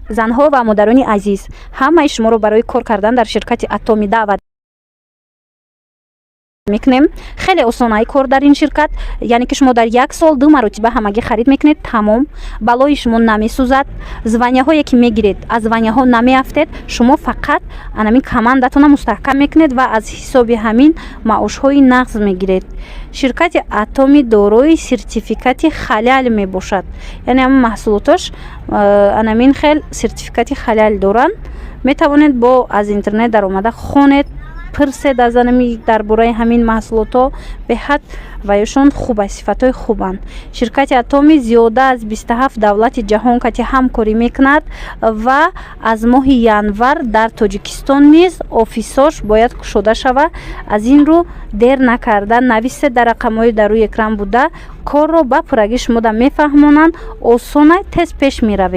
занҳо ва модарони азиз, ҳамаи шуморо барои кор кардан дар ширкати Atomi даъват мекунем. хеле осонаи кор дар ин ширкат, яъне ки шумо дар як сол 2 маротиба ҳамагӣ харид мекунед, тамом. балои шумо намесӯзад, званияҳое ки мегиред аз званияҳо намеафтед. шумо фақат анамин командатона мустаҳкам мекунед ва аз ҳисоби ҳамин маошҳои нағз мегиред. ширкати Atomi дорои сертификати халал мебошад, яъне ҳамин маҳсулотош анамин хел сертификати халал доранд. метавонед бо аз интернет даромада хонед, пирсед аз анами дар бораи ҳамин маҳсулотҳо беҳад ва ёшон хуб аст, сифатҳои хубанд. ширкати Atomi зиёда аз 27 давлати ҷаҳон кати ҳамкорӣ мекунад ва аз моҳи январ дар Тоҷикистон низ офисош бояд кушода шавад. аз ин рӯ дер накарда нависед дар рақамҳои дар рӯи экран буда, корро ба пуррагӣ шумода мефаҳмонанд, осона тез пеш меравед.